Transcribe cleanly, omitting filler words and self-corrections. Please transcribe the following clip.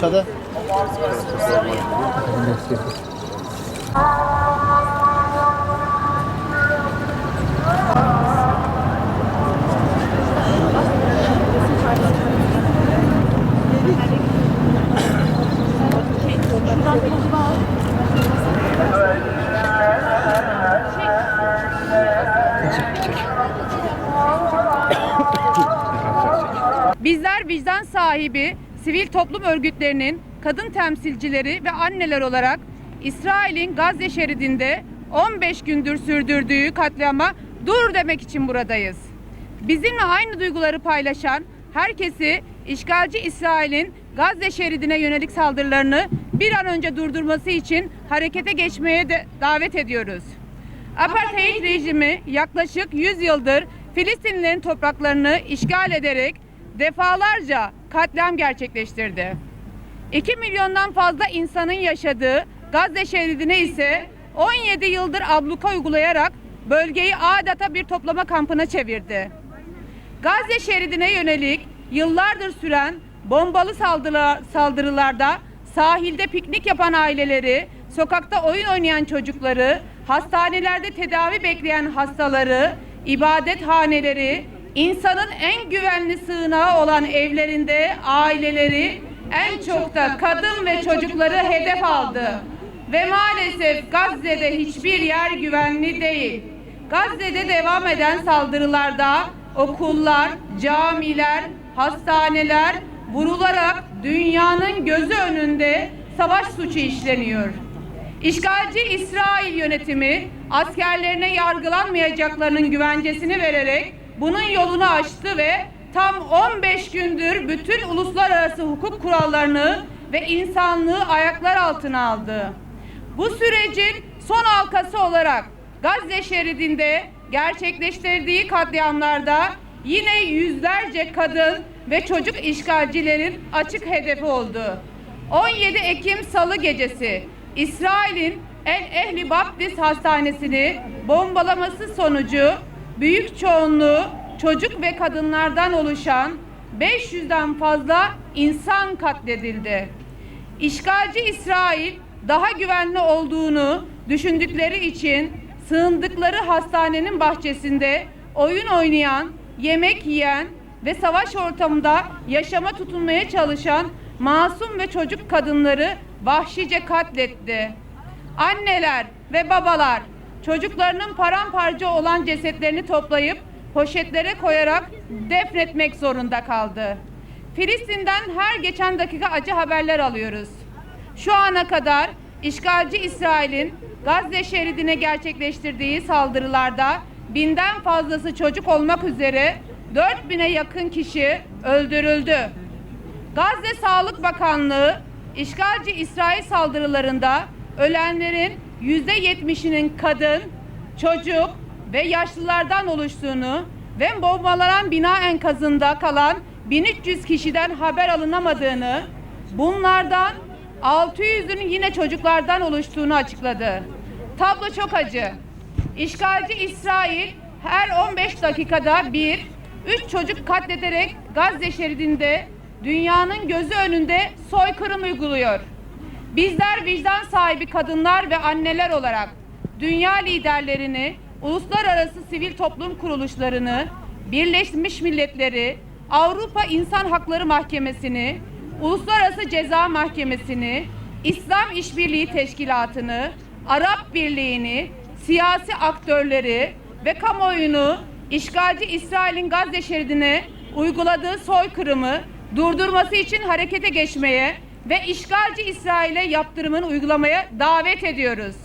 Bursa'da. Bizler vicdan sahibi sivil toplum örgütlerinin kadın temsilcileri ve anneler olarak İsrail'in Gazze şeridinde 15 gündür sürdürdüğü katliama dur demek için buradayız. Bizimle aynı duyguları paylaşan herkesi işgalci İsrail'in Gazze şeridine yönelik saldırılarını bir an önce durdurması için harekete geçmeye de davet ediyoruz. Apartheid rejimi yaklaşık 100 yıldır Filistinlilerin topraklarını işgal ederek defalarca katliam gerçekleştirdi. 2 milyondan fazla insanın yaşadığı Gazze şeridine ise 17 yıldır abluka uygulayarak bölgeyi adeta bir toplama kampına çevirdi. Gazze şeridine yönelik yıllardır süren bombalı saldırılarda sahilde piknik yapan aileleri, sokakta oyun oynayan çocukları, hastanelerde tedavi bekleyen hastaları, ibadethaneleri, insanın en güvenli sığınağı olan evlerinde aileleri, en çok da kadın ve çocukları hedef aldı. Ve maalesef Gazze'de hiçbir yer güvenli değil. Gazze'de devam eden saldırılarda okullar, camiler, hastaneler vurularak dünyanın gözü önünde savaş suçu işleniyor. İşgalci İsrail yönetimi askerlerine yargılanmayacaklarının güvencesini vererek bunun yolunu açtı ve tam 15 gündür bütün uluslararası hukuk kurallarını ve insanlığı ayaklar altına aldı. Bu sürecin son halkası olarak Gazze şeridinde gerçekleştirdiği katliamlarda yine yüzlerce kadın ve çocuk işgalcilerin açık hedefi oldu. 17 Ekim Salı gecesi İsrail'in El Ehli Baptist Hastanesi'ni bombalaması sonucu büyük çoğunluğu çocuk ve kadınlardan oluşan 500'den fazla insan katledildi. İşgalci İsrail daha güvenli olduğunu düşündükleri için sığındıkları hastanenin bahçesinde oyun oynayan, yemek yiyen ve savaş ortamında yaşama tutunmaya çalışan masum ve çocuk kadınları vahşice katletti. Anneler ve babalar çocuklarının paramparça olan cesetlerini toplayıp poşetlere koyarak defnetmek zorunda kaldı. Filistin'den her geçen dakika acı haberler alıyoruz. Şu ana kadar işgalci İsrail'in Gazze şeridine gerçekleştirdiği saldırılarda 1000'den fazlası çocuk olmak üzere 4000'e yakın kişi öldürüldü. Gazze Sağlık Bakanlığı işgalci İsrail saldırılarında ölenlerin %70'inin kadın, çocuk ve yaşlılardan oluştuğunu ve bombalanan bina enkazında kalan 1300 kişiden haber alınamadığını, bunlardan 600'ünün yine çocuklardan oluştuğunu açıkladı. Tablo çok acı. İşgalci İsrail her 15 dakikada 3 çocuk katlederek Gazze şeridinde dünyanın gözü önünde soykırım uyguluyor. Bizler vicdan sahibi kadınlar ve anneler olarak dünya liderlerini, uluslararası sivil toplum kuruluşlarını, Birleşmiş Milletleri, Avrupa İnsan Hakları Mahkemesi'ni, Uluslararası Ceza Mahkemesi'ni, İslam İşbirliği Teşkilatı'nı, Arap Birliği'ni, siyasi aktörleri ve kamuoyunu işgalci İsrail'in Gazze şeridine uyguladığı soykırımı durdurması için harekete geçmeye ve işgalci İsrail'e yaptırımını uygulamaya davet ediyoruz.